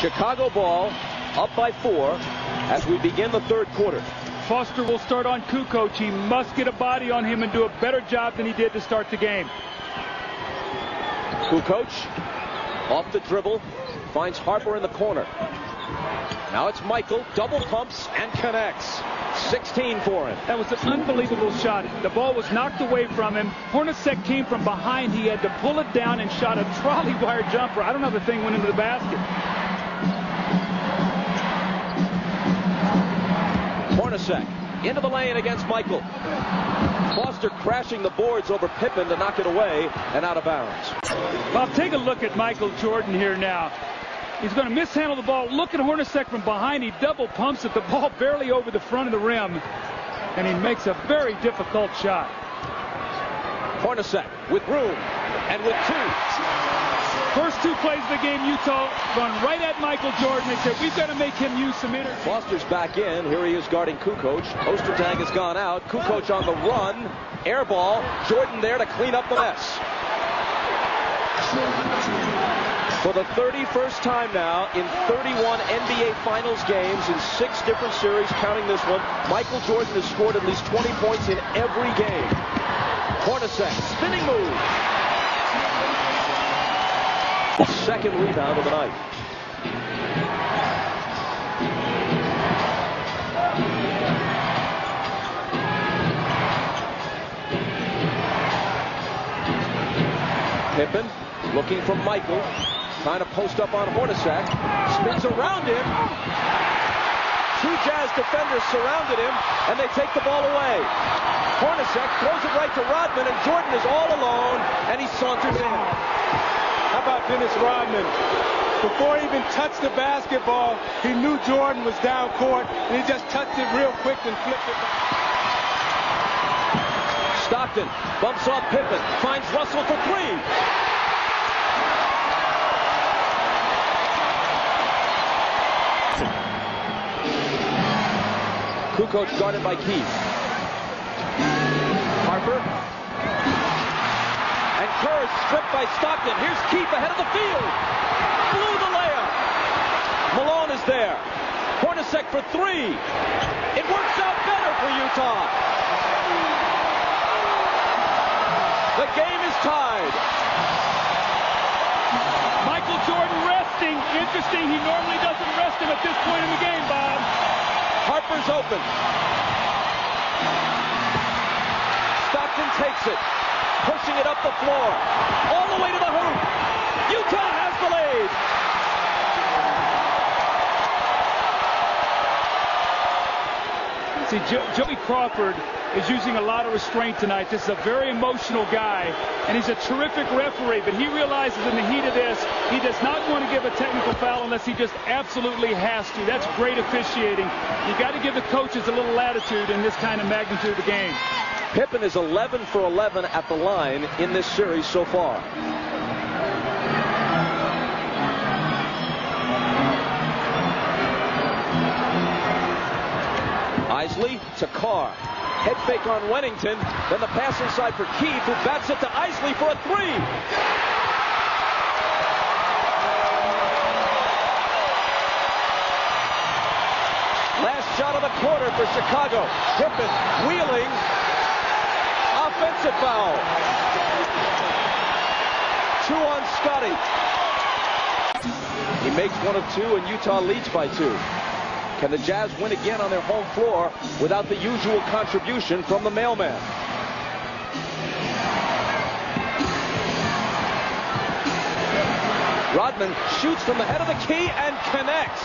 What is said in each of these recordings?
Chicago ball, up by 4 as we begin the third quarter. Foster will start on Kukoc. He must get a body on him and do a better job than he did to start the game. Kukoc off the dribble, finds Harper in the corner. Now it's Michael, double pumps and connects. 16 for him. That was an unbelievable shot. The ball was knocked away from him. Hornacek came from behind. He had to pull it down and shot a trolley wire jumper. I don't know if the thing went into the basket. Hornacek into the lane against Michael. Foster crashing the boards over Pippen to knock it away and out of bounds. Well, take a look at Michael Jordan here now. He's going to mishandle the ball. Look at Hornacek from behind. He double pumps it. The ball barely over the front of the rim. And he makes a very difficult shot. Hornacek with room and with 2. First 2 plays of the game, Utah run right at Michael Jordan. They said, we've got to make him use some energy. Foster's back in. Here he is guarding Kukoc. Ostertag has gone out. Kukoc on the run. Air ball. Jordan there to clean up the mess. For the 31st time now in 31 NBA Finals games in 6 different series, counting this one, Michael Jordan has scored at least 20 points in every game. Hornacek, spinning move. Second rebound of the night. Pippen looking for Michael. Trying to post up on Hornacek. Spins around him. 2 Jazz defenders surrounded him, and they take the ball away. Hornacek throws it right to Rodman, and Jordan is all alone, and he saunters in. How about Dennis Rodman? Before he even touched the basketball, he knew Jordan was down court, and he just touched it real quick and flipped it back. Stockton bumps off Pippen, finds Russell for 3. Kukoc guarded by Keith. Harper. And Kerr stripped by Stockton. Here's Keith ahead of the field. Blew the layup. Malone is there. Hornacek for 3. It works out better for Utah. The game is tied. Michael Jordan resting. Interesting, he normally doesn't rest him at this point in the game, Bob. Harper's open. Stockton takes it, pushing it up the floor, all the way to the hoop. Utah has the lead. See, Joey Crawford is using a lot of restraint tonight. This is a very emotional guy, and he's a terrific referee, but he realizes in the heat of this, he does not want to give a technical foul unless he just absolutely has to. That's great officiating. You got to give the coaches a little latitude in this kind of magnitude of the game. Pippen is 11 for 11 at the line in this series so far. Isley to Carr. Head fake on Wennington. Then the pass inside for Keith, who bats it to Isley for a 3. Last shot of the quarter for Chicago. Pippen wheeling. Offensive foul. 2 on Scotty. He makes 1 of 2, and Utah leads by 2. Can the Jazz win again on their home floor without the usual contribution from the mailman? Rodman shoots from the head of the key and connects.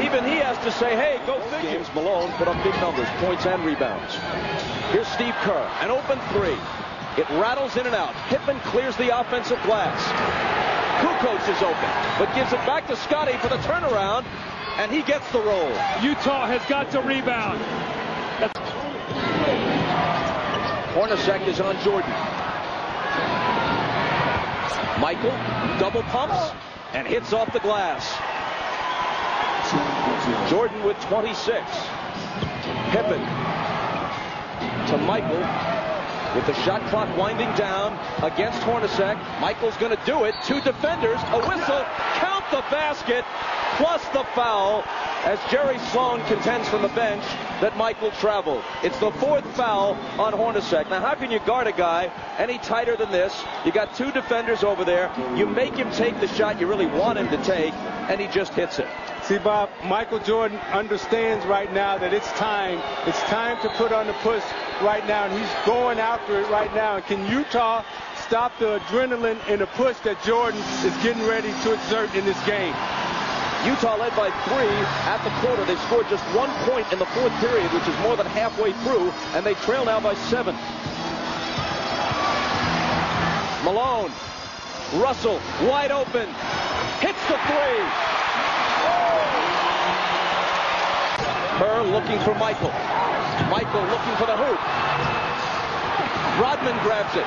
Even he has to say, hey, go figure. James Malone put up big numbers, points and rebounds. Here's Steve Kerr, an open 3. It rattles in and out. Pippen clears the offensive glass. Kukoc is open, but gives it back to Scotty for the turnaround, and he gets the roll. Utah has got to rebound. Hornacek is on Jordan. Michael double pumps and hits off the glass. Jordan with 26. Pippen to Michael. With the shot clock winding down against Hornacek, Michael's going to do it. 2 defenders, a whistle, count the basket, plus the foul, as Jerry Sloan contends from the bench that Michael traveled. It's the 4th foul on Hornacek. Now, how can you guard a guy any tighter than this? You got 2 defenders over there. You make him take the shot you really want him to take, and he just hits it. See, Bob, Michael Jordan understands right now that it's time. It's time to put on the push right now, and he's going after it right now. And can Utah stop the adrenaline and the push that Jordan is getting ready to exert in this game? Utah led by 3 at the quarter. They scored just 1 point in the 4th period, which is more than halfway through, and they trail now by 7. Malone, Russell, wide open, hits the 3. Kerr looking for Michael. Michael looking for the hoop. Rodman grabs it.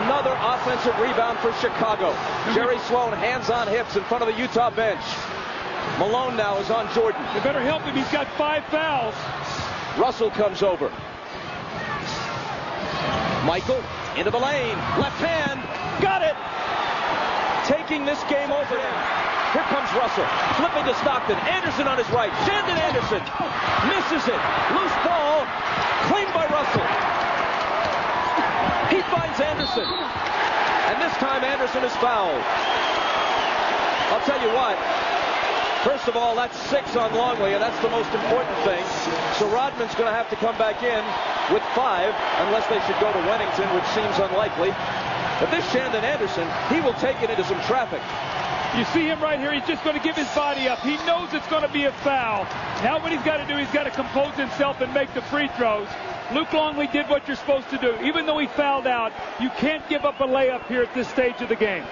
Another offensive rebound for Chicago. Jerry Sloan, hands on hips in front of the Utah bench. Malone now is on Jordan. They better help him. He's got 5 fouls. Russell comes over. Michael into the lane. Left hand. Got it. Taking this game over there. Here comes Russell. Flipping to Stockton. Anderson on his right. Shandon Anderson misses it. Loose ball. Cleaned by Russell. He finds Anderson. And this time Anderson is fouled. I'll tell you what. First of all, that's 6 on Longley, and that's the most important thing. So Rodman's going to have to come back in with 5, unless they should go to Wennington, which seems unlikely. But this Shandon Anderson, he will take it into some traffic. You see him right here. He's just going to give his body up. He knows it's going to be a foul. Now what he's got to do, he's got to compose himself and make the free throws. Luke Longley did what you're supposed to do. Even though he fouled out, you can't give up a layup here at this stage of the game.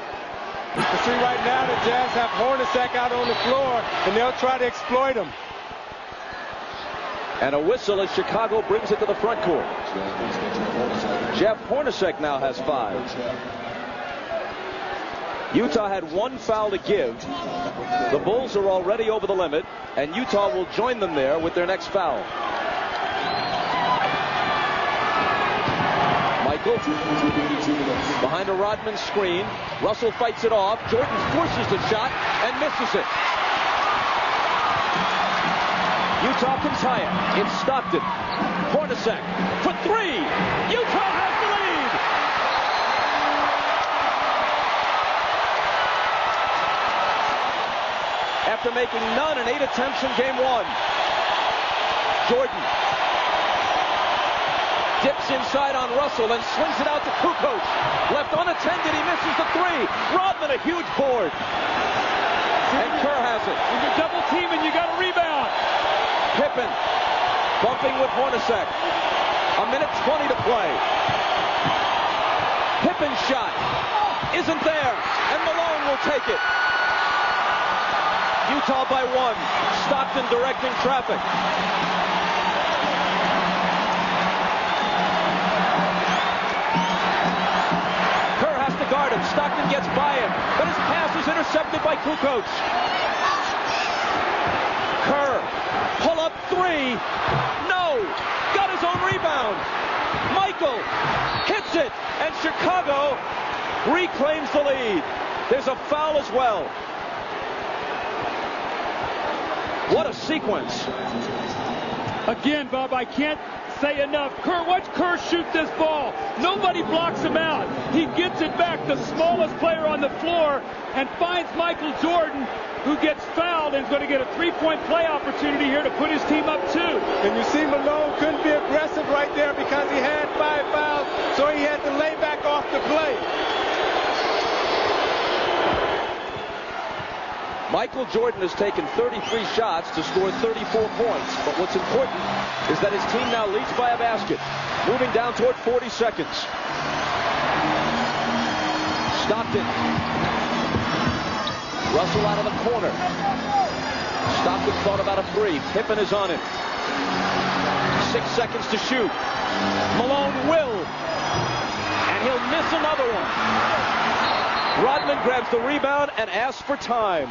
You see right now the Jazz have Hornacek out on the floor, and they'll try to exploit him. And a whistle as Chicago brings it to the front court. Jeff Hornacek now has 5. Utah had 1 foul to give. The Bulls are already over the limit, and Utah will join them there with their next foul. Michael behind a Rodman screen. Russell fights it off. Jordan forces the shot and misses it. Utah can tie it. It's Stockton. Hornacek for 3. Utah has the lead. After making none in 8 attempts in game 1. Jordan dips inside on Russell and swings it out to Kukoc. Left unattended, he misses the 3. Rodman, a huge board. And Kerr has it. When you're double teaming, you got to rebound. Pippen bumping with Hornacek. 1:20 to play. Pippen's shot isn't there, and Malone will take it. Utah by 1. Stockton directing traffic. Kerr has to guard him. Stockton gets by him, but his pass is intercepted by Kukoc. Kerr, pull up 3. No! Got his own rebound. Michael hits it, and Chicago reclaims the lead. There's a foul as well. What a sequence. Again, Bob, I can't say enough. Kerr, watch Kerr shoot this ball. Nobody blocks him out. He gets it back, the smallest player on the floor, and finds Michael Jordan, who gets fouled and is going to get a 3-point play opportunity here to put his team up 2. And you see Malone couldn't be aggressive right there because he had 5 fouls, so he had to lay back off the play. Michael Jordan has taken 33 shots to score 34 points. But what's important is that his team now leads by a basket. Moving down toward 40 seconds. Stockton. Russell out of the corner. Stockton thought about a 3. Pippen is on him. 6 seconds to shoot. Malone will. And he'll miss another one. Rodman grabs the rebound and asks for time.